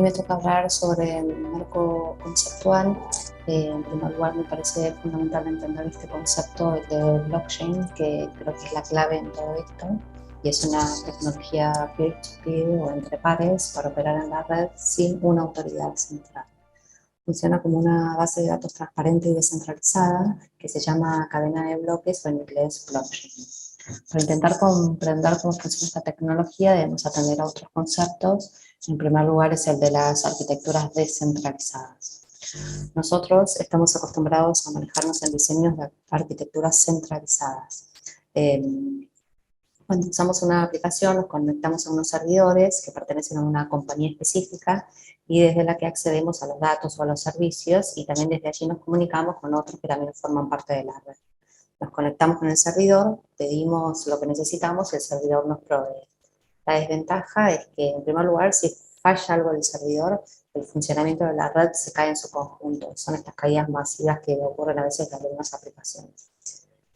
me toca hablar sobre el marco conceptual. En primer lugar, me parece fundamental entender este concepto de blockchain, que creo que es la clave en todo esto, y es una tecnología peer-to-peer o entre pares para operar en la red sin una autoridad central. Funciona como una base de datos transparente y descentralizada que se llama cadena de bloques o en inglés blockchain. Para intentar comprender cómo funciona esta tecnología debemos atender a otros conceptos. En primer lugar es el de las arquitecturas descentralizadas. Nosotros estamos acostumbrados a manejarnos en diseños de arquitecturas centralizadas. Cuando usamos una aplicación nos conectamos a unos servidores que pertenecen a una compañía específica y desde la que accedemos a los datos o a los servicios, y también desde allí nos comunicamos con otros que también forman parte de la red. Nos conectamos con el servidor, pedimos lo que necesitamos y el servidor nos provee. La desventaja es que, en primer lugar, si falla algo del servidor, el funcionamiento de la red se cae en su conjunto. Son estas caídas masivas que ocurren a veces en algunas aplicaciones.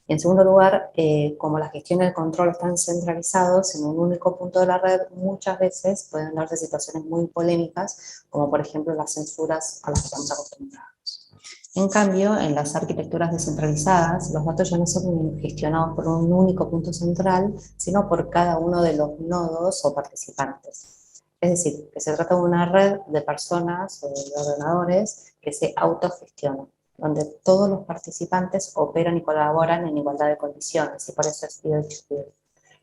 Y en segundo lugar, como la gestión y el control están centralizados en un único punto de la red, muchas veces pueden darse situaciones muy polémicas, como por ejemplo las censuras a las que estamos acostumbrados. En cambio, en las arquitecturas descentralizadas, los datos ya no son gestionados por un único punto central, sino por cada uno de los nodos o participantes. Es decir, que se trata de una red de personas o de ordenadores que se autogestionan, donde todos los participantes operan y colaboran en igualdad de condiciones, y por eso es peer-to-peer.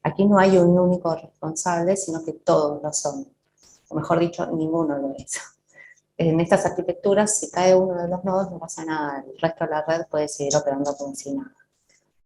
Aquí no hay un único responsable, sino que todos lo son. O mejor dicho, ninguno lo es. En estas arquitecturas, si cae uno de los nodos, no pasa nada, el resto de la red puede seguir operando como si nada.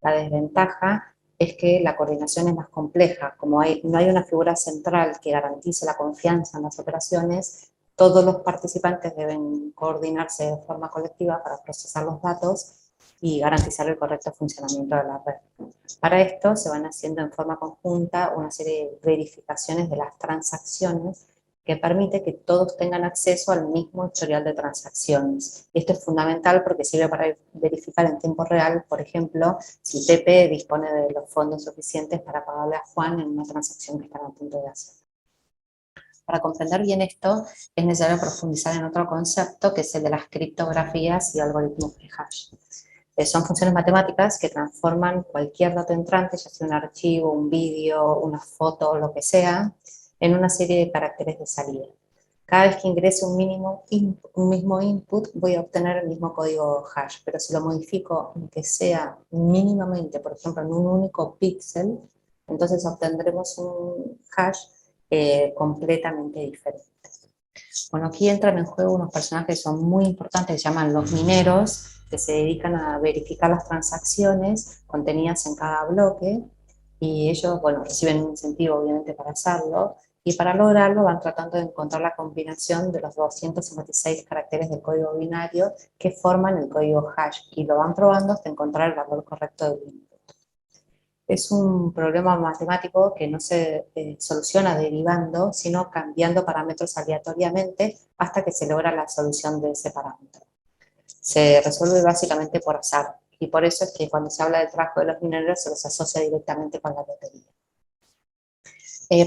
La desventaja es que la coordinación es más compleja. Como no hay una figura central que garantice la confianza en las operaciones, todos los participantes deben coordinarse de forma colectiva para procesar los datos y garantizar el correcto funcionamiento de la red. Para esto se van haciendo en forma conjunta una serie de verificaciones de las transacciones que permite que todos tengan acceso al mismo historial de transacciones. Esto es fundamental porque sirve para verificar en tiempo real, por ejemplo, si Pepe dispone de los fondos suficientes para pagarle a Juan en una transacción que están a punto de hacer. Para comprender bien esto, es necesario profundizar en otro concepto, que es el de las criptografías y algoritmos de hash. Son funciones matemáticas que transforman cualquier dato entrante, ya sea un archivo, un vídeo, una foto, lo que sea, en una serie de caracteres de salida. Cada vez que ingrese un mismo input, voy a obtener el mismo código hash, pero si lo modifico, aunque sea mínimamente, por ejemplo, en un único píxel, entonces obtendremos un hash completamente diferente. Bueno, aquí entran en juego unos personajes que son muy importantes, que se llaman los mineros, que se dedican a verificar las transacciones contenidas en cada bloque, y ellos, bueno, reciben un incentivo obviamente para hacerlo, y para lograrlo van tratando de encontrar la combinación de los 256 caracteres del código binario que forman el código hash, y lo van probando hasta encontrar el valor correcto del input. Es un problema matemático que no se soluciona derivando, sino cambiando parámetros aleatoriamente hasta que se logra la solución de ese parámetro. Se resuelve básicamente por azar, y por eso es que cuando se habla del trabajo de los mineros se los asocia directamente con la lotería.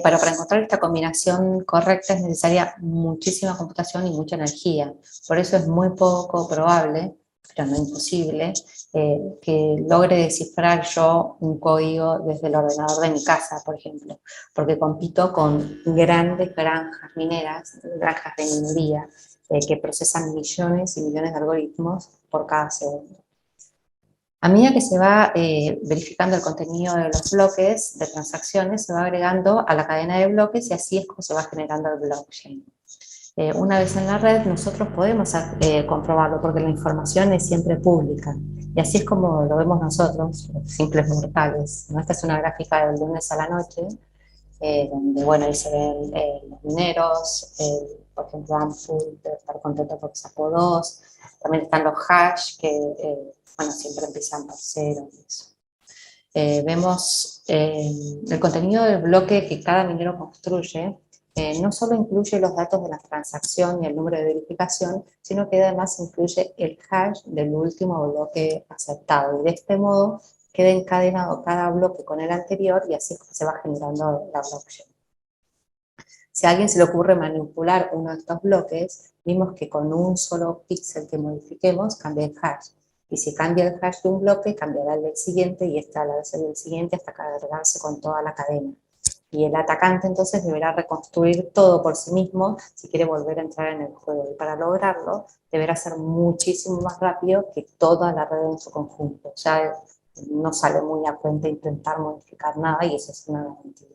Para encontrar esta combinación correcta es necesaria muchísima computación y mucha energía. Por eso es muy poco probable, pero no imposible, que logre descifrar yo un código desde el ordenador de mi casa, por ejemplo, porque compito con grandes granjas mineras, granjas de minería, que procesan millones y millones de algoritmos por cada segundo. A medida que se va verificando el contenido de los bloques de transacciones, se va agregando a la cadena de bloques, y así es como se va generando el blockchain. Una vez en la red, nosotros podemos comprobarlo porque la información es siempre pública. Y así es como lo vemos nosotros, los simples mortales, ¿no? Esta es una gráfica del lunes a la noche, donde, bueno, ahí se ven los mineros, por ejemplo, Ampul debe estar contento porque sacó 2. También están los hash, que bueno, siempre empiezan por 0 y eso. Vemos el contenido del bloque que cada minero construye. No solo incluye los datos de la transacción y el número de verificación, sino que además incluye el hash del último bloque aceptado. Y de este modo queda encadenado cada bloque con el anterior, y así se va generando la blockchain. Si a alguien se le ocurre manipular uno de estos bloques, vimos que con un solo píxel que modifiquemos cambia el hash. Y si cambia el hash de un bloque, cambiará el del siguiente y esta la del siguiente hasta cargarse con toda la cadena. Y el atacante entonces deberá reconstruir todo por sí mismo si quiere volver a entrar en el juego. Y para lograrlo, deberá ser muchísimo más rápido que toda la red en su conjunto. Ya no sale muy a cuenta intentar modificar nada y eso es una garantía.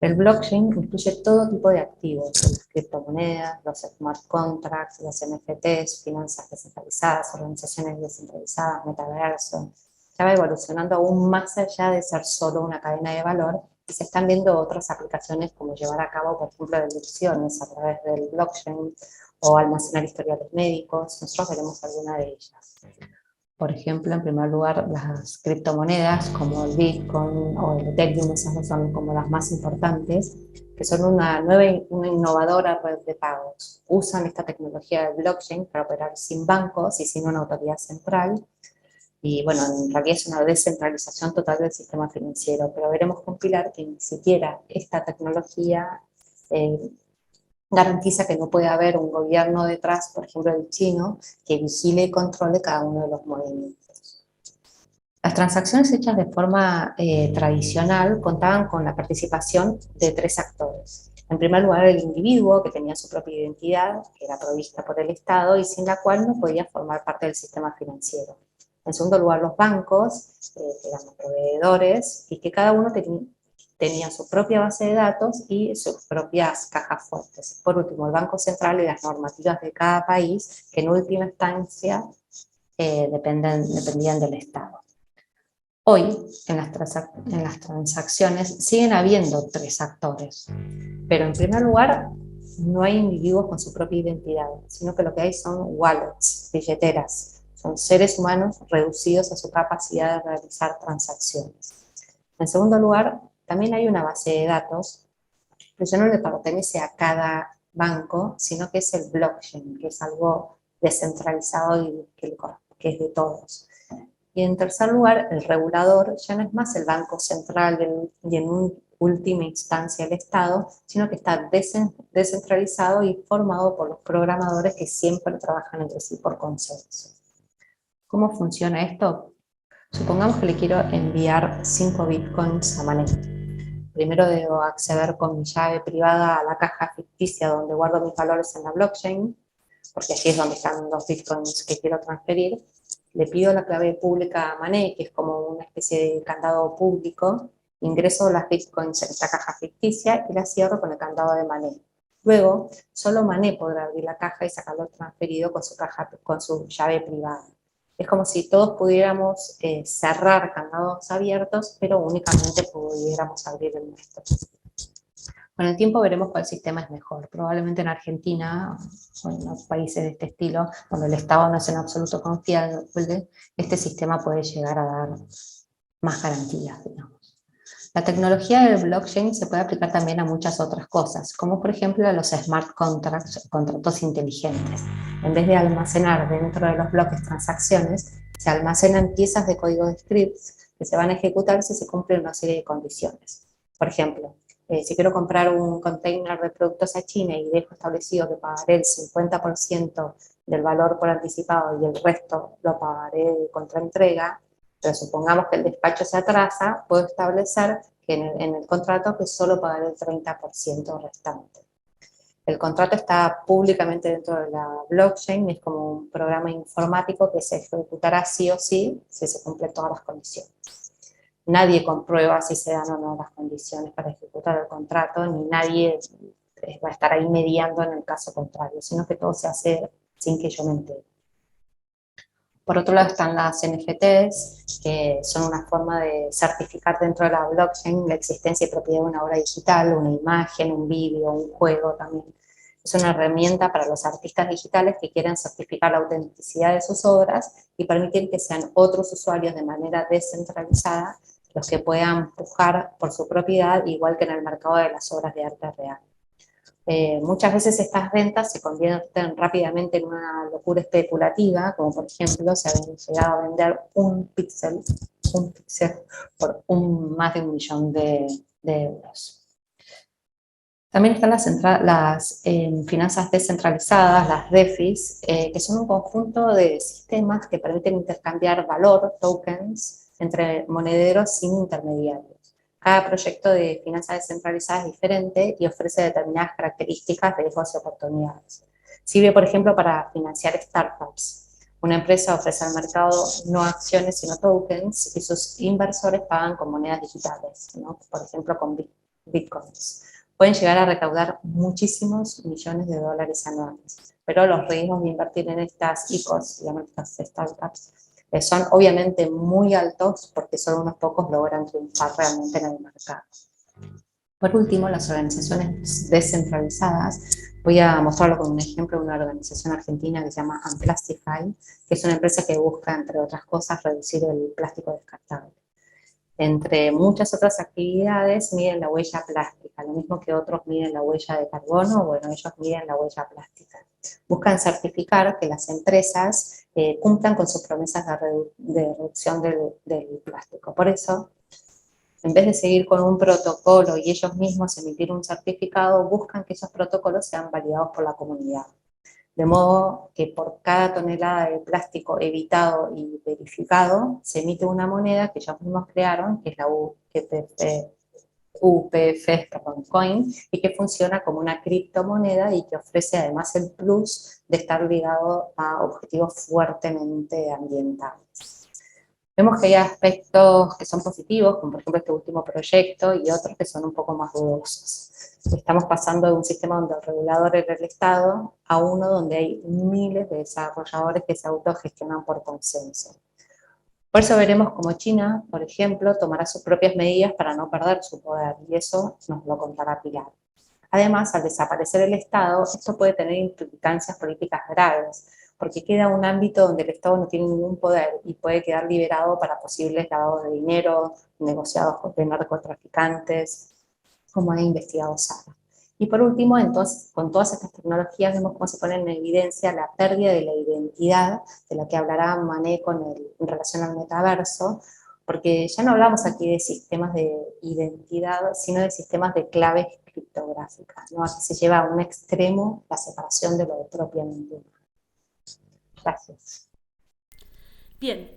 El blockchain incluye todo tipo de activos, las criptomonedas, los smart contracts, los NFTs, finanzas descentralizadas, organizaciones descentralizadas, metaverso. Ya va evolucionando aún más allá de ser solo una cadena de valor y se están viendo otras aplicaciones como llevar a cabo, por ejemplo, deducciones a través del blockchain o almacenar historiales médicos. Nosotros veremos alguna de ellas. Por ejemplo, en primer lugar, las criptomonedas como el Bitcoin o el Ethereum, esas son como las más importantes, que son una innovadora red de pagos. Usan esta tecnología de blockchain para operar sin bancos y sin una autoridad central. Y bueno, en realidad es una descentralización total del sistema financiero, pero veremos con Pilar que ni siquiera esta tecnología garantiza que no puede haber un gobierno detrás, por ejemplo el chino, que vigile y controle cada uno de los movimientos. Las transacciones hechas de forma tradicional contaban con la participación de 3 actores. En primer lugar, el individuo, que tenía su propia identidad, que era provista por el Estado y sin la cual no podía formar parte del sistema financiero. En segundo lugar, los bancos, que eran los proveedores, y que cada uno tenía su propia base de datos y sus propias cajas fuertes. Por último, el Banco Central y las normativas de cada país, que en última instancia dependían del Estado. Hoy, en las transacciones, siguen habiendo 3 actores, pero en primer lugar, no hay individuos con su propia identidad, sino que lo que hay son wallets, billeteras. Son seres humanos reducidos a su capacidad de realizar transacciones. En segundo lugar, también hay una base de datos, pero ya no le pertenece a cada banco, sino que es el blockchain, que es algo descentralizado y que es de todos. Y en tercer lugar, el regulador ya no es más el Banco Central y en última instancia el Estado, sino que está descentralizado y formado por los programadores que siempre trabajan entre sí por consenso. ¿Cómo funciona esto? Supongamos que le quiero enviar 5 bitcoins a Mané. Primero debo acceder con mi llave privada a la caja ficticia donde guardo mis valores en la blockchain, porque allí es donde están los bitcoins que quiero transferir. Le pido la clave pública a Mané, que es como una especie de candado público. Ingreso las bitcoins en esta caja ficticia y la cierro con el candado de Mané. Luego, solo Mané podrá abrir la caja y sacarlo transferido con su llave privada. Es como si todos pudiéramos cerrar candados abiertos, pero únicamente pudiéramos abrir el nuestro. Con el tiempo veremos cuál sistema es mejor. Probablemente en Argentina o en los países de este estilo, donde el Estado no es en absoluto confiable, este sistema puede llegar a dar más garantías, digamos. La tecnología del blockchain se puede aplicar también a muchas otras cosas, como por ejemplo a los smart contracts, contratos inteligentes. En vez de almacenar dentro de los bloques transacciones, se almacenan piezas de código de scripts que se van a ejecutar si se cumplen una serie de condiciones. Por ejemplo, si quiero comprar un container de productos a China y dejo establecido que pagaré el 50% del valor por anticipado y el resto lo pagaré contra entrega, pero supongamos que el despacho se atrasa, puedo establecer que en el contrato que solo pagaré el 30% restante. El contrato está públicamente dentro de la blockchain, es como un programa informático que se ejecutará sí o sí si se cumplen todas las condiciones. Nadie comprueba si se dan o no las condiciones para ejecutar el contrato, ni nadie va a estar ahí mediando en el caso contrario, sino que todo se hace sin que yo me entere. Por otro lado están las NFTs, que son una forma de certificar dentro de la blockchain la existencia y propiedad de una obra digital, una imagen, un vídeo, un juego también. Es una herramienta para los artistas digitales que quieren certificar la autenticidad de sus obras y permitir que sean otros usuarios de manera descentralizada los que puedan pujar por su propiedad, igual que en el mercado de las obras de arte real. Muchas veces estas ventas se convierten rápidamente en una locura especulativa, como por ejemplo se habían llegado a vender un píxel por más de 1 millón de euros. También están las finanzas descentralizadas, las DeFis, que son un conjunto de sistemas que permiten intercambiar valor, tokens, entre monederos sin intermediarios. Cada proyecto de finanzas descentralizadas es diferente y ofrece determinadas características, riesgos y oportunidades. Sirve, por ejemplo, para financiar startups. Una empresa ofrece al mercado no acciones, sino tokens, y sus inversores pagan con monedas digitales, ¿no? Por ejemplo, con bitcoins. Pueden llegar a recaudar muchísimos millones de dólares anuales, pero los riesgos de invertir en estas ICOs, digamos, estas startups, son obviamente muy altos porque solo unos pocos logran triunfar realmente en el mercado. Por último, las organizaciones descentralizadas, voy a mostrarlo con un ejemplo de una organización argentina que se llama Unplastify, que es una empresa que busca, entre otras cosas, reducir el plástico descartable. Entre muchas otras actividades, miden la huella plástica, lo mismo que otros miden la huella de carbono, bueno, ellos miden la huella plástica. Buscan certificar que las empresas cumplan con sus promesas de reducción del plástico. Por eso, en vez de seguir con un protocolo y ellos mismos emitir un certificado, buscan que esos protocolos sean validados por la comunidad. De modo que por cada tonelada de plástico evitado y verificado, se emite una moneda que ellos mismos crearon, que es la UPF Coin, y que funciona como una criptomoneda y que ofrece además el plus de estar ligado a objetivos fuertemente ambientales. Vemos que hay aspectos que son positivos, como por ejemplo este último proyecto, y otros que son un poco más dudosos. Estamos pasando de un sistema donde el regulador era el Estado a uno donde hay miles de desarrolladores que se autogestionan por consenso. Por eso veremos cómo China, por ejemplo, tomará sus propias medidas para no perder su poder, y eso nos lo contará Pilar. Además, al desaparecer el Estado, esto puede tener implicancias políticas graves, porque queda un ámbito donde el Estado no tiene ningún poder y puede quedar liberado para posibles lavados de dinero, negociados de narcotraficantes, como ha investigado Sara. Y por último, entonces, con todas estas tecnologías vemos cómo se pone en evidencia la pérdida de la identidad, de la que hablará Mané en relación al metaverso, porque ya no hablamos aquí de sistemas de identidad, sino de sistemas de claves criptográficas, ¿no? Aquí se lleva a un extremo la separación de lo propiamente humano. Gracias. Bien,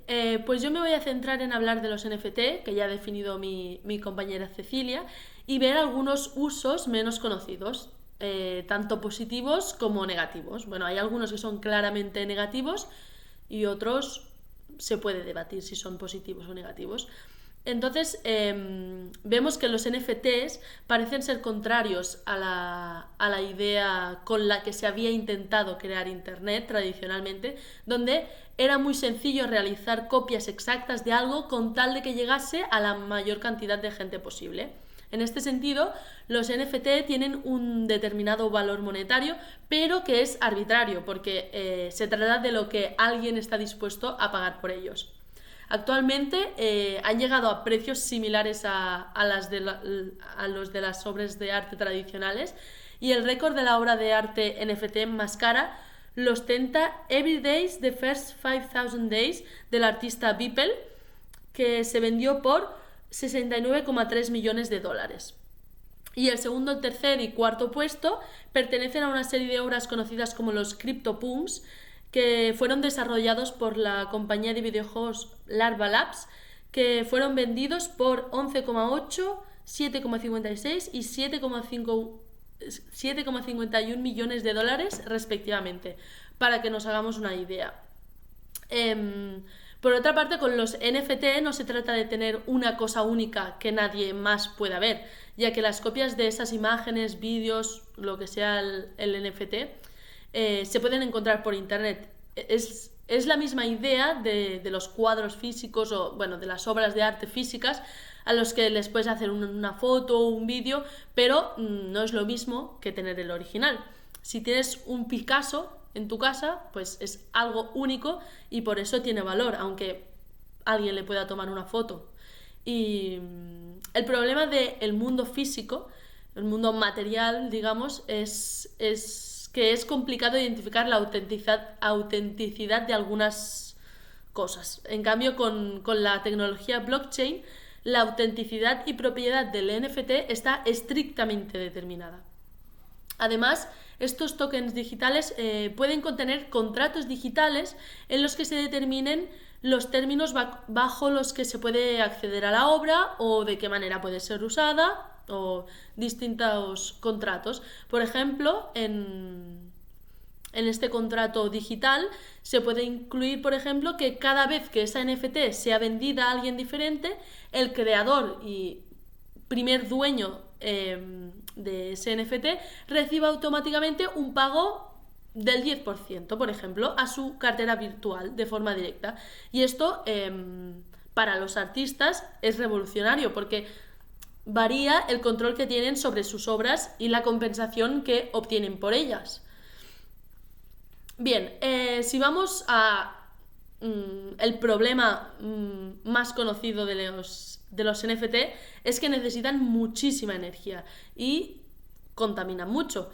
pues yo me voy a centrar en hablar de los NFT, que ya ha definido mi compañera Cecilia, y ver algunos usos menos conocidos, tanto positivos como negativos. Bueno, hay algunos que son claramente negativos y otros se puede debatir si son positivos o negativos. Entonces, vemos que los NFTs parecen ser contrarios a la idea con la que se había intentado crear Internet tradicionalmente, donde era muy sencillo realizar copias exactas de algo con tal de que llegase a la mayor cantidad de gente posible. En este sentido, los NFT tienen un determinado valor monetario, pero que es arbitrario, porque se trata de lo que alguien está dispuesto a pagar por ellos. Actualmente han llegado a precios similares a los de las obras de arte tradicionales, y el récord de la obra de arte NFT más cara lo ostenta Every Days The First 5000 Days del artista Beeple, que se vendió por 69,3 millones de dólares. Y el segundo, tercer y cuarto puesto pertenecen a una serie de obras conocidas como los CryptoPunks, que fueron desarrollados por la compañía de videojuegos Larva Labs, que fueron vendidos por 11,8, 7,56 y 7,51 millones de dólares respectivamente, para que nos hagamos una idea. Por otra parte, con los NFT no se trata de tener una cosa única que nadie más pueda ver, ya que las copias de esas imágenes, vídeos, lo que sea el NFT, se pueden encontrar por internet. Es la misma idea de los cuadros físicos o, bueno, de las obras de arte físicas a los que les puedes hacer una foto o un vídeo, pero no es lo mismo que tener el original. Si tienes un Picasso en tu casa, pues es algo único y por eso tiene valor, aunque alguien le pueda tomar una foto. Y el problema del mundo físico, el mundo material, digamos, es que es complicado identificar la autenticidad de algunas cosas. En cambio, con la tecnología blockchain, la autenticidad y propiedad del NFT está estrictamente determinada. Además, estos tokens digitales pueden contener contratos digitales en los que se determinen los términos bajo los que se puede acceder a la obra o de qué manera puede ser usada o distintos contratos. Por ejemplo, en este contrato digital se puede incluir, por ejemplo, que cada vez que esa NFT sea vendida a alguien diferente, el creador y primer dueño de ese NFT reciba automáticamente un pago del 10%, por ejemplo, a su cartera virtual de forma directa. Y esto para los artistas es revolucionario porque varía el control que tienen sobre sus obras y la compensación que obtienen por ellas. Bien, si vamos a el problema más conocido de los NFT es que necesitan muchísima energía y contaminan mucho.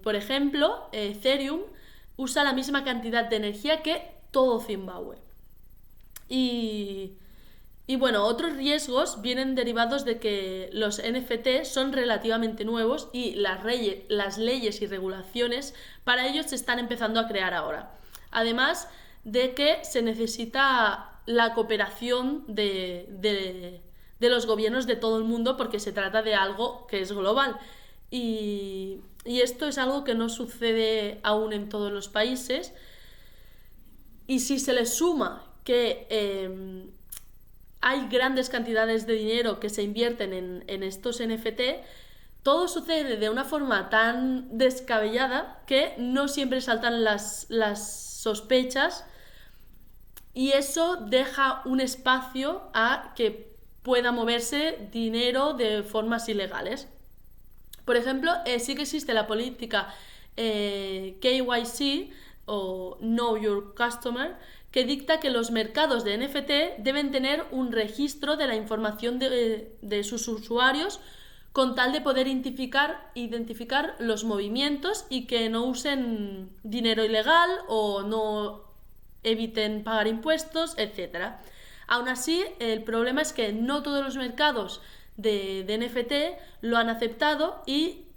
Por ejemplo, Ethereum usa la misma cantidad de energía que todo Zimbabue. Y bueno, otros riesgos vienen derivados de que los NFT son relativamente nuevos y las leyes y regulaciones para ellos se están empezando a crear ahora. Además de que se necesita la cooperación de los gobiernos de todo el mundo porque se trata de algo que es global. Y esto es algo que no sucede aún en todos los países. Y si se le suma que hay grandes cantidades de dinero que se invierten en estos NFT, todo sucede de una forma tan descabellada que no siempre saltan las sospechas y eso deja un espacio a que pueda moverse dinero de formas ilegales. Por ejemplo, sí que existe la política KYC o Know Your Customer, que dicta que los mercados de NFT deben tener un registro de la información de sus usuarios con tal de poder identificar los movimientos y que no usen dinero ilegal o no eviten pagar impuestos, etc. Aún así, el problema es que no todos los mercados de NFT lo han aceptado y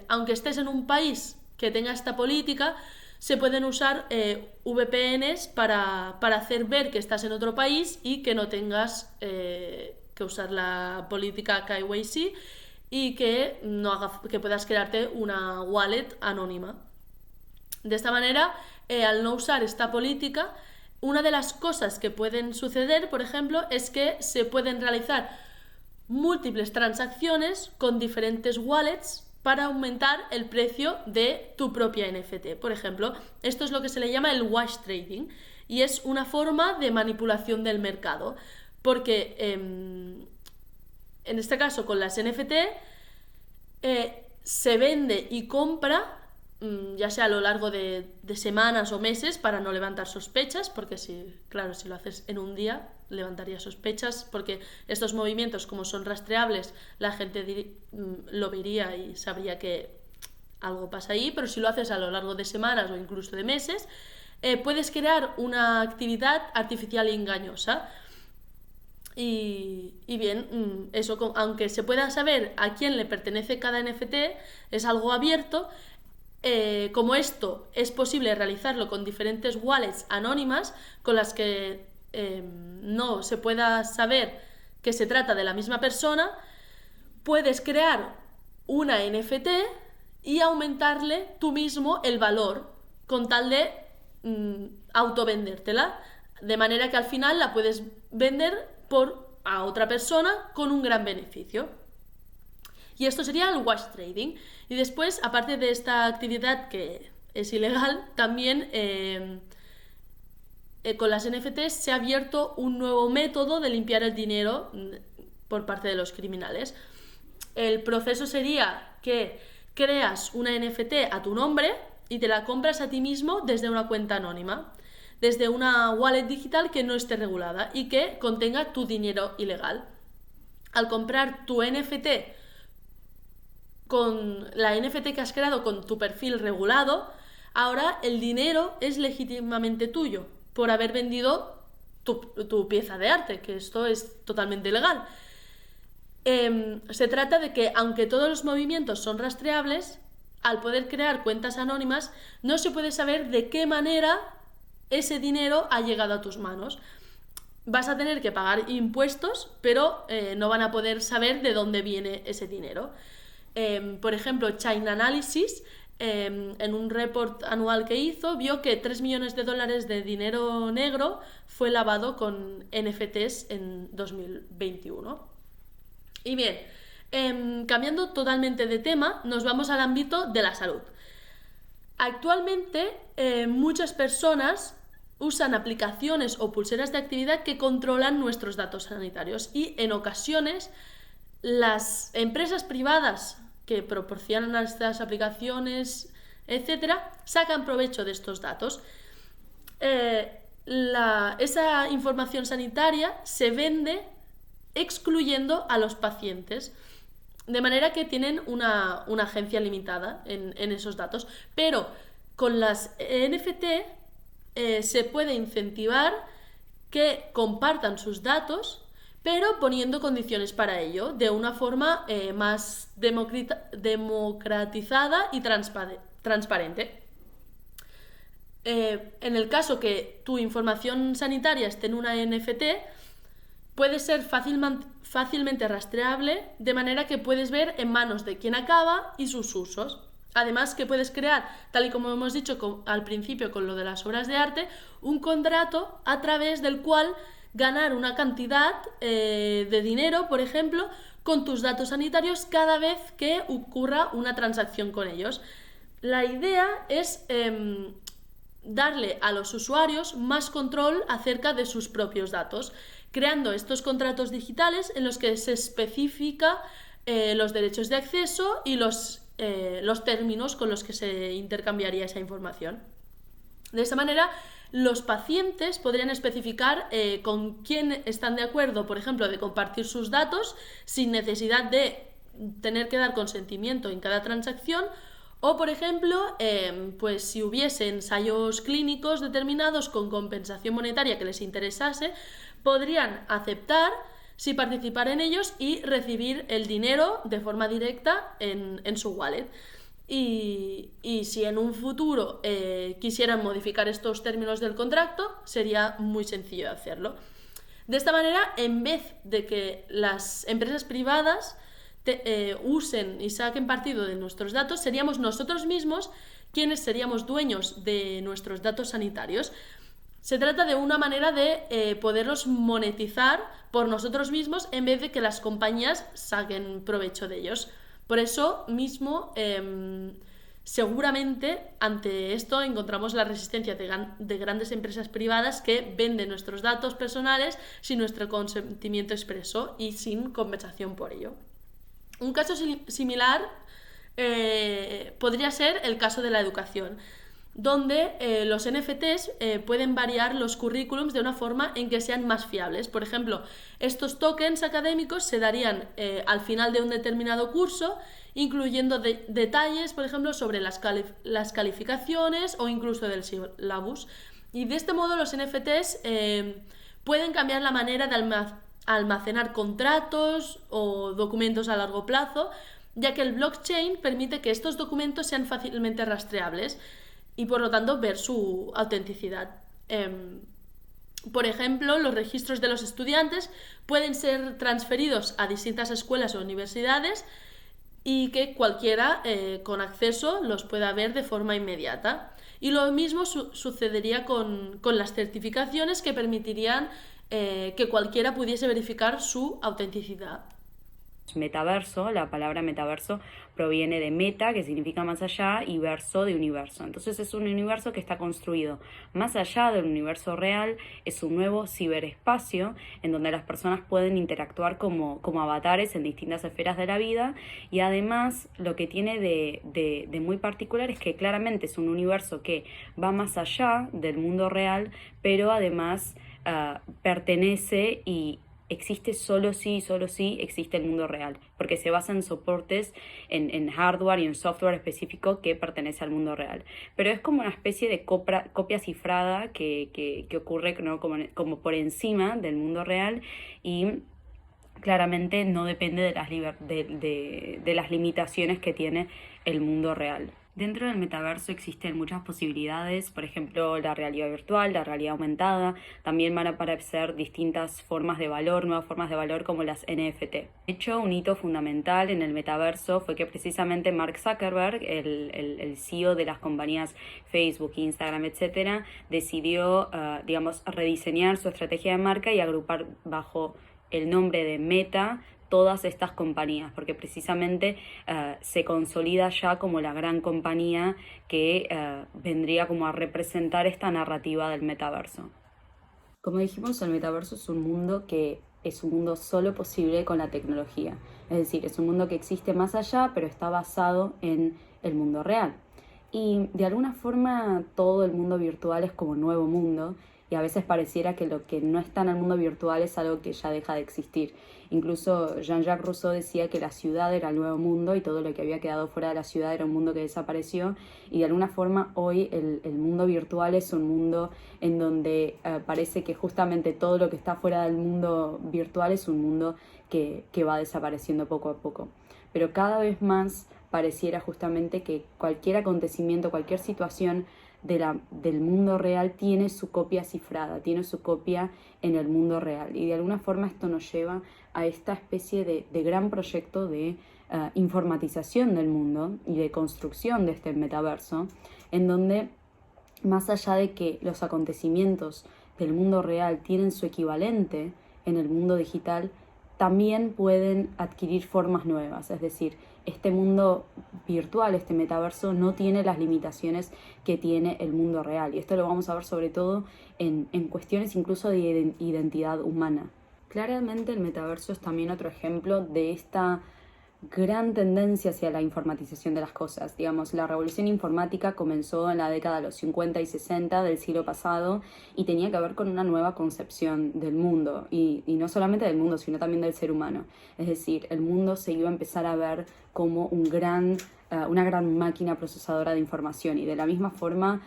aunque estés en un país que tenga esta política, se pueden usar VPNs para hacer ver que estás en otro país y que no tengas que usar la política KYC y que puedas crearte una wallet anónima. De esta manera, al no usar esta política, una de las cosas que pueden suceder, por ejemplo, es que se pueden realizar múltiples transacciones con diferentes wallets para aumentar el precio de tu propia NFT. Por ejemplo, esto es lo que se le llama el wash trading y es una forma de manipulación del mercado porque en este caso con las NFT se vende y compra ya sea a lo largo de semanas o meses para no levantar sospechas, porque si lo haces en un día levantaría sospechas, porque estos movimientos como son rastreables la gente lo vería y sabría que algo pasa ahí, pero si lo haces a lo largo de semanas o incluso de meses, puedes crear una actividad artificial e engañosa. Y bien, eso, aunque se pueda saber a quién le pertenece cada NFT, es algo abierto. Como esto es posible realizarlo con diferentes wallets anónimas con las que no se pueda saber que se trata de la misma persona, puedes crear una NFT y aumentarle tú mismo el valor con tal de autovendértela, de manera que al final la puedes vender a otra persona con un gran beneficio. Y esto sería el wash trading. Y después, aparte de esta actividad que es ilegal, también con las NFTs se ha abierto un nuevo método de limpiar el dinero por parte de los criminales. El proceso sería que creas una NFT a tu nombre y te la compras a ti mismo desde una cuenta anónima, desde una wallet digital que no esté regulada y que contenga tu dinero ilegal. Al comprar tu NFT con la NFT que has creado con tu perfil regulado, ahora el dinero es legítimamente tuyo por haber vendido tu pieza de arte, que esto es totalmente ilegal. Se trata de que, aunque todos los movimientos son rastreables, al poder crear cuentas anónimas, no se puede saber de qué manera ese dinero ha llegado a tus manos. Vas a tener que pagar impuestos, pero no van a poder saber de dónde viene ese dinero. Por ejemplo, China Analysis, en un report anual que hizo, vio que 3 millones de dólares de dinero negro fue lavado con NFTs en 2021. Y bien, cambiando totalmente de tema, nos vamos al ámbito de la salud. Actualmente, muchas personas usan aplicaciones o pulseras de actividad que controlan nuestros datos sanitarios, y en ocasiones las empresas privadas que proporcionan estas aplicaciones, etcétera, sacan provecho de estos datos. Esa información sanitaria se vende excluyendo a los pacientes, de manera que tienen una agencia limitada en esos datos. Pero con las NFT se puede incentivar que compartan sus datos, pero poniendo condiciones para ello, de una forma más democratizada y transparente. En el caso que tu información sanitaria esté en una NFT, puede ser fácilmente rastreable, de manera que puedes ver en manos de quién acaba y sus usos. Además, que puedes crear, tal y como hemos dicho al principio con lo de las obras de arte, un contrato a través del cual ganar una cantidad de dinero, por ejemplo, con tus datos sanitarios cada vez que ocurra una transacción con ellos. La idea es darle a los usuarios más control acerca de sus propios datos, creando estos contratos digitales en los que se especifica los derechos de acceso y los términos con los que se intercambiaría esa información. De esta manera, los pacientes podrían especificar con quién están de acuerdo, por ejemplo, de compartir sus datos sin necesidad de tener que dar consentimiento en cada transacción. O, por ejemplo, pues si hubiese ensayos clínicos determinados con compensación monetaria que les interesase, podrían aceptar si participar en ellos y recibir el dinero de forma directa en su wallet. Y si en un futuro quisieran modificar estos términos del contrato, sería muy sencillo de hacerlo. De esta manera, en vez de que las empresas privadas usen y saquen partido de nuestros datos, seríamos nosotros mismos quienes seríamos dueños de nuestros datos sanitarios. Se trata de una manera de poderlos monetizar por nosotros mismos en vez de que las compañías saquen provecho de ellos. Por eso mismo, seguramente ante esto encontramos la resistencia de grandes empresas privadas que venden nuestros datos personales sin nuestro consentimiento expreso y sin compensación por ello. Un caso similar podría ser el caso de la educación, donde los NFTs pueden variar los currículums de una forma en que sean más fiables. Por ejemplo, estos tokens académicos se darían al final de un determinado curso, incluyendo detalles, por ejemplo, sobre las calificaciones o incluso del syllabus. Y de este modo los NFTs pueden cambiar la manera de almacenar contratos o documentos a largo plazo, ya que el blockchain permite que estos documentos sean fácilmente rastreables y por lo tanto ver su autenticidad. Por ejemplo, los registros de los estudiantes pueden ser transferidos a distintas escuelas o universidades y que cualquiera con acceso los pueda ver de forma inmediata. Y lo mismo sucedería con las certificaciones, que permitirían que cualquiera pudiese verificar su autenticidad. Metaverso, la palabra metaverso proviene de meta, que significa más allá, y verso, de universo. Entonces es un universo que está construido más allá del universo real, es un nuevo ciberespacio en donde las personas pueden interactuar como avatares en distintas esferas de la vida, y además lo que tiene de muy particular es que claramente es un universo que va más allá del mundo real, pero además pertenece y existe solo si existe el mundo real, porque se basa en soportes, en hardware y en software específico que pertenece al mundo real. Pero es como una especie de copia cifrada que ocurre, ¿no?, como por encima del mundo real, y claramente no depende de de las limitaciones que tiene el mundo real. Dentro del metaverso existen muchas posibilidades, por ejemplo, la realidad virtual, la realidad aumentada, también van a aparecer distintas formas de valor, nuevas formas de valor como las NFT. De hecho, un hito fundamental en el metaverso fue que precisamente Mark Zuckerberg, el CEO de las compañías Facebook, Instagram, etcétera, decidió, rediseñar su estrategia de marca y agrupar bajo el nombre de Meta todas estas compañías, porque precisamente se consolida ya como la gran compañía que vendría como a representar esta narrativa del metaverso. Como dijimos, el metaverso es un mundo que es un mundo solo posible con la tecnología. Es decir, es un mundo que existe más allá, pero está basado en el mundo real. Y de alguna forma todo el mundo virtual es como nuevo mundo, y a veces pareciera que lo que no está en el mundo virtual es algo que ya deja de existir. Incluso Jean-Jacques Rousseau decía que la ciudad era el nuevo mundo y todo lo que había quedado fuera de la ciudad era un mundo que desapareció, y de alguna forma hoy el mundo virtual es un mundo en donde parece que justamente todo lo que está fuera del mundo virtual es un mundo que va desapareciendo poco a poco. Pero cada vez más pareciera justamente que cualquier acontecimiento, cualquier situación del mundo real tiene su copia cifrada, tiene su copia en el mundo real. Y de alguna forma esto nos lleva a esta especie de gran proyecto de informatización del mundo y de construcción de este metaverso, en donde más allá de que los acontecimientos del mundo real tienen su equivalente en el mundo digital, también pueden adquirir formas nuevas. Es decir, este mundo virtual, este metaverso, no tiene las limitaciones que tiene el mundo real. Y esto lo vamos a ver sobre todo en cuestiones incluso de identidad humana. Claramente el metaverso es también otro ejemplo de esta gran tendencia hacia la informatización de las cosas. Digamos, la revolución informática comenzó en la década de los 50 y 60 del siglo pasado y tenía que ver con una nueva concepción del mundo, y no solamente del mundo, sino también del ser humano. Es decir, el mundo se iba a empezar a ver como una gran máquina procesadora de información, y de la misma forma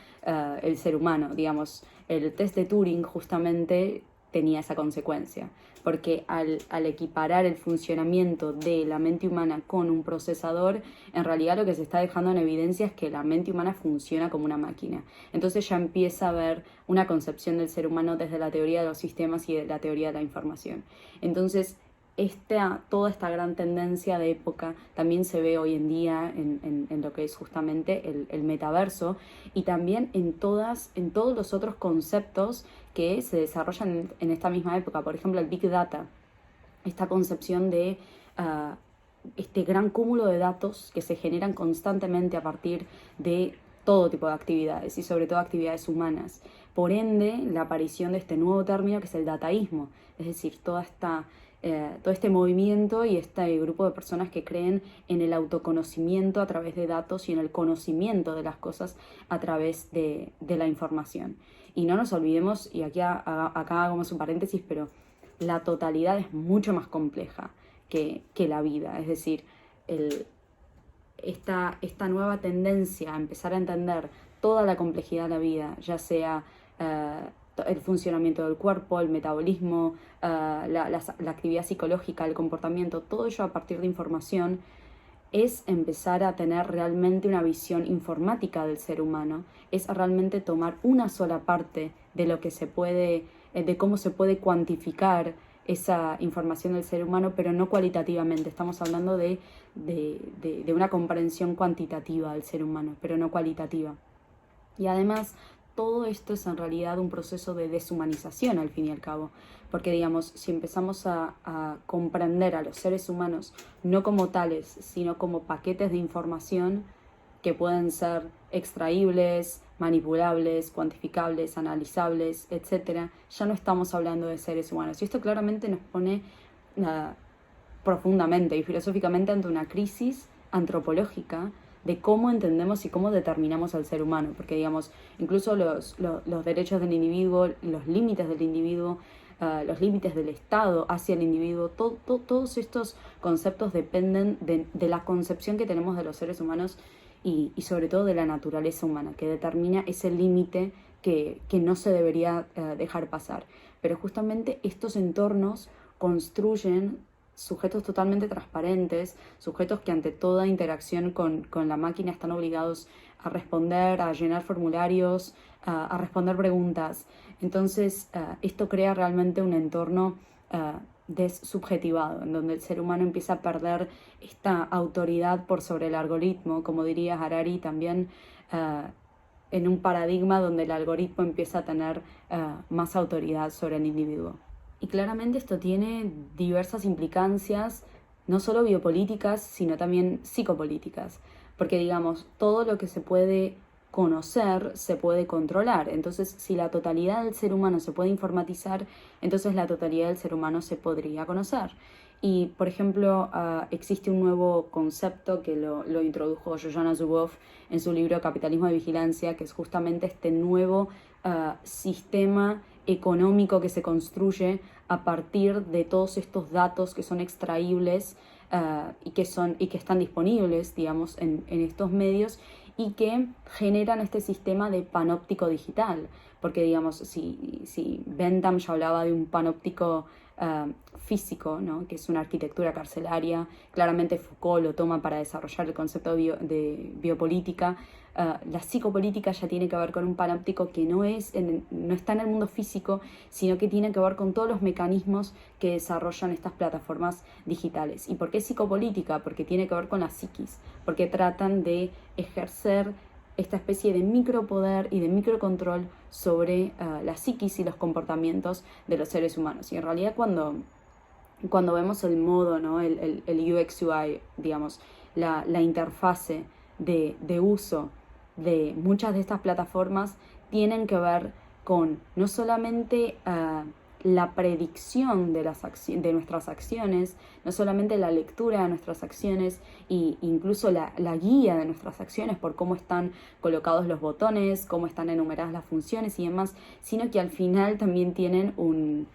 el ser humano. Digamos, el test de Turing justamente tenía esa consecuencia, porque al equiparar el funcionamiento de la mente humana con un procesador, en realidad lo que se está dejando en evidencia es que la mente humana funciona como una máquina. Entonces ya empieza a haber una concepción del ser humano desde la teoría de los sistemas y de la teoría de la información. Entonces toda esta gran tendencia de época también se ve hoy en día en lo que es justamente el metaverso, y también en todos los otros conceptos que se desarrollan en esta misma época. Por ejemplo, el Big Data, esta concepción de este gran cúmulo de datos que se generan constantemente a partir de todo tipo de actividades y sobre todo actividades humanas. Por ende, la aparición de este nuevo término que es el dataísmo, es decir, todo este movimiento y este grupo de personas que creen en el autoconocimiento a través de datos y en el conocimiento de las cosas a través de la información. Y no nos olvidemos, y acá hagamos un paréntesis, pero la totalidad es mucho más compleja que la vida. Es decir, esta nueva tendencia a empezar a entender toda la complejidad de la vida, ya sea el funcionamiento del cuerpo, el metabolismo, la actividad psicológica, el comportamiento, todo ello a partir de información, es empezar a tener realmente una visión informática del ser humano, es realmente tomar una sola parte de lo que se puede, de cómo se puede cuantificar esa información del ser humano, pero no cualitativamente. Estamos hablando de una comprensión cuantitativa del ser humano, pero no cualitativa. Y además, todo esto es en realidad un proceso de deshumanización al fin y al cabo, porque digamos, si empezamos a comprender a los seres humanos no como tales, sino como paquetes de información que pueden ser extraíbles, manipulables, cuantificables, analizables, etc., ya no estamos hablando de seres humanos. Y esto claramente nos pone profundamente y filosóficamente ante una crisis antropológica de cómo entendemos y cómo determinamos al ser humano, porque digamos, incluso los derechos del individuo, los límites del individuo, los límites del Estado hacia el individuo, todos estos conceptos dependen de la concepción que tenemos de los seres humanos y sobre todo de la naturaleza humana, que determina ese límite que no se debería dejar pasar. Pero justamente estos entornos construyen sujetos totalmente transparentes, sujetos que ante toda interacción con la máquina están obligados a responder, a llenar formularios, a responder preguntas. Entonces, esto crea realmente un entorno dessubjetivado, en donde el ser humano empieza a perder esta autoridad por sobre el algoritmo, como diría Harari también, en un paradigma donde el algoritmo empieza a tener más autoridad sobre el individuo. Y claramente esto tiene diversas implicancias, no solo biopolíticas, sino también psicopolíticas, porque digamos, todo lo que se puede conocer se puede controlar. Entonces, si la totalidad del ser humano se puede informatizar, entonces la totalidad del ser humano se podría conocer. Y, por ejemplo, existe un nuevo concepto que lo introdujo Shoshana Zuboff en su libro Capitalismo de Vigilancia, que es justamente este nuevo sistema económico que se construye a partir de todos estos datos que son extraíbles y que están disponibles, digamos, en estos medios, y que generan este sistema de panóptico digital. Porque, digamos, si Bentham ya hablaba de un panóptico físico, ¿no?, que es una arquitectura carcelaria, claramente Foucault lo toma para desarrollar el concepto de biopolítica. La psicopolítica ya tiene que ver con un panóptico que no está en el mundo físico, sino que tiene que ver con todos los mecanismos que desarrollan estas plataformas digitales. ¿Y por qué psicopolítica? Porque tiene que ver con la psiquis, porque tratan de ejercer esta especie de micropoder y de microcontrol sobre la psiquis y los comportamientos de los seres humanos. Y en realidad cuando vemos el modo, ¿no?, el UX UI, digamos, la interfase de uso de muchas de estas plataformas, tienen que ver con no solamente la predicción de nuestras acciones, no solamente la lectura de nuestras acciones e incluso la guía de nuestras acciones por cómo están colocados los botones, cómo están enumeradas las funciones y demás, sino que al final también tienen un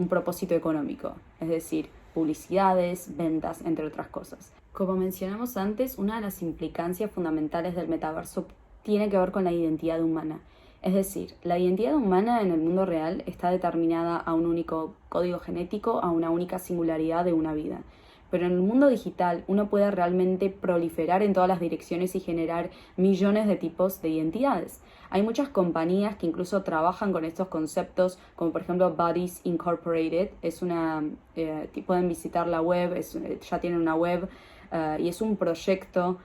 propósito económico, es decir, publicidades, ventas, entre otras cosas. Como mencionamos antes, una de las implicancias fundamentales del metaverso tiene que ver con la identidad humana. Es decir, la identidad humana en el mundo real está determinada a un único código genético, a una única singularidad de una vida. Pero en el mundo digital uno puede realmente proliferar en todas las direcciones y generar millones de tipos de identidades. Hay muchas compañías que incluso trabajan con estos conceptos, como por ejemplo Bodies Incorporated. Pueden visitar la web, ya tienen una web y es un proyecto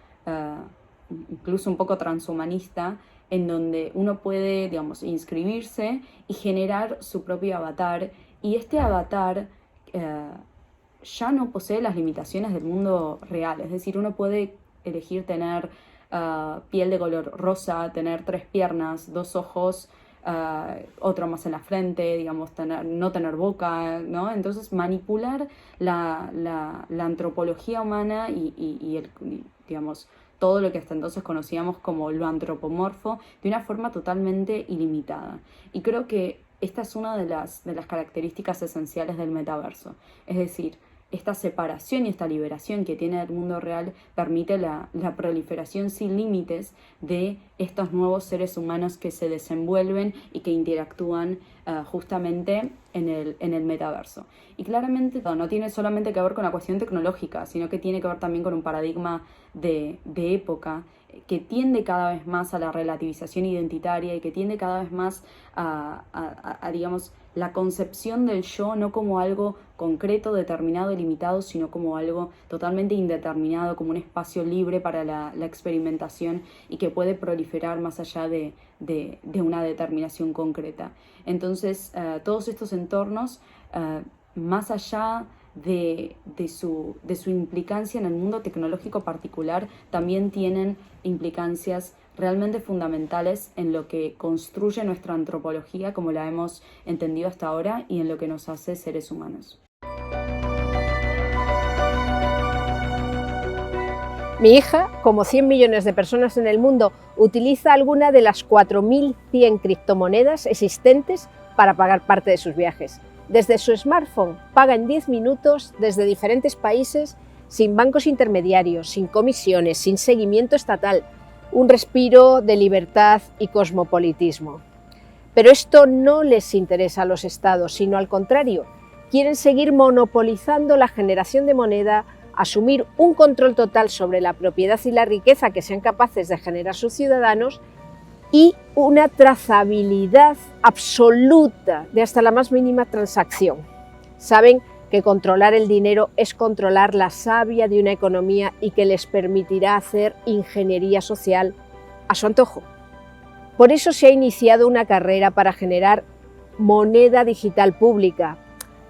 incluso un poco transhumanista, en donde uno puede, digamos, inscribirse y generar su propio avatar, y este avatar ya no posee las limitaciones del mundo real. Es decir, uno puede elegir tener piel de color rosa, tener 3 piernas, 2 ojos, otro más en la frente, digamos, no tener boca, ¿no? Entonces manipular la antropología humana y digamos, todo lo que hasta entonces conocíamos como lo antropomorfo de una forma totalmente ilimitada. Y creo que esta es una de las características esenciales del metaverso. Es decir, esta separación y esta liberación que tiene el mundo real permite la proliferación sin límites de estos nuevos seres humanos que se desenvuelven y que interactúan justamente en el metaverso. Y claramente no tiene solamente que ver con la cuestión tecnológica, sino que tiene que ver también con un paradigma de época que tiende cada vez más a la relativización identitaria y que tiende cada vez más a digamos, la concepción del yo no como algo concreto, determinado y limitado, sino como algo totalmente indeterminado, como un espacio libre para la experimentación y que puede proliferar más allá de una determinación concreta. Entonces, todos estos entornos, más allá de su implicancia en el mundo tecnológico particular, también tienen implicancias realmente fundamentales en lo que construye nuestra antropología como la hemos entendido hasta ahora y en lo que nos hace seres humanos. Mi hija, como 100 millones de personas en el mundo, utiliza alguna de las 4.100 criptomonedas existentes para pagar parte de sus viajes. Desde su smartphone paga en 10 minutos desde diferentes países, sin bancos intermediarios, sin comisiones, sin seguimiento estatal. Un respiro de libertad y cosmopolitismo. Pero esto no les interesa a los estados, sino al contrario, quieren seguir monopolizando la generación de moneda, asumir un control total sobre la propiedad y la riqueza que sean capaces de generar sus ciudadanos y una trazabilidad absoluta de hasta la más mínima transacción. Saben que controlar el dinero es controlar la savia de una economía y que les permitirá hacer ingeniería social a su antojo. Por eso se ha iniciado una carrera para generar moneda digital pública,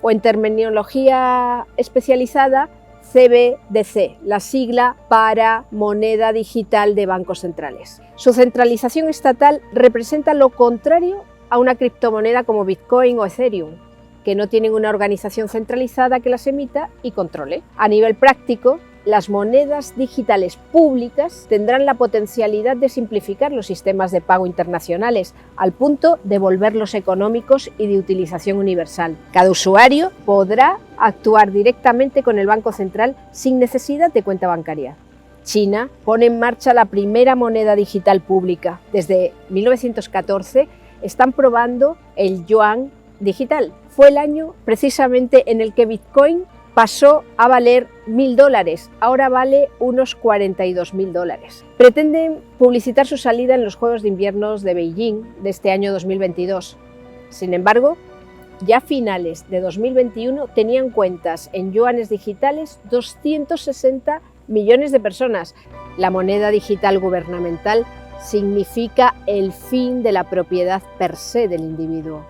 o en terminología especializada, CBDC, la sigla para moneda digital de bancos centrales. Su centralización estatal representa lo contrario a una criptomoneda como Bitcoin o Ethereum, que no tienen una organización centralizada que las emita y controle. A nivel práctico, las monedas digitales públicas tendrán la potencialidad de simplificar los sistemas de pago internacionales al punto de volverlos económicos y de utilización universal. Cada usuario podrá actuar directamente con el Banco Central sin necesidad de cuenta bancaria. China pone en marcha la primera moneda digital pública. Desde 1914 están probando el yuan digital. Fue el año precisamente en el que Bitcoin pasó a valer $1.000, ahora vale unos $42.000. Pretenden publicitar su salida en los Juegos de Invierno de Beijing de este año 2022. Sin embargo, ya a finales de 2021 tenían cuentas en yuanes digitales 260 millones de personas. La moneda digital gubernamental significa el fin de la propiedad per se del individuo.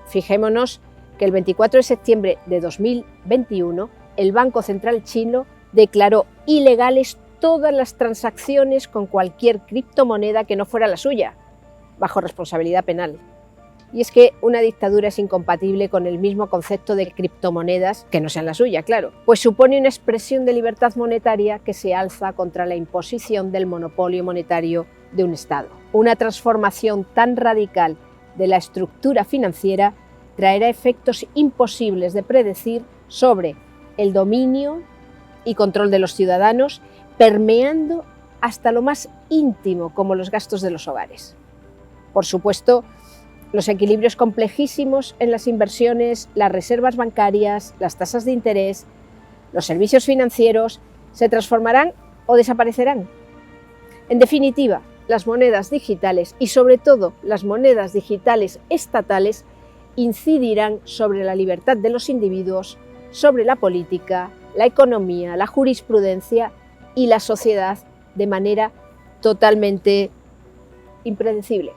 Fijémonos que el 24 de septiembre de 2021 el Banco Central chino declaró ilegales todas las transacciones con cualquier criptomoneda que no fuera la suya, bajo responsabilidad penal. Y es que una dictadura es incompatible con el mismo concepto de criptomonedas que no sean la suya, claro, pues supone una expresión de libertad monetaria que se alza contra la imposición del monopolio monetario de un Estado. Una transformación tan radical de la estructura financiera traerá efectos imposibles de predecir sobre el dominio y control de los ciudadanos, permeando hasta lo más íntimo, como los gastos de los hogares. Por supuesto, los equilibrios complejísimos en las inversiones, las reservas bancarias, las tasas de interés, los servicios financieros, se transformarán o desaparecerán. En definitiva, las monedas digitales y sobre todo las monedas digitales estatales incidirán sobre la libertad de los individuos, sobre la política, la economía, la jurisprudencia y la sociedad de manera totalmente impredecible.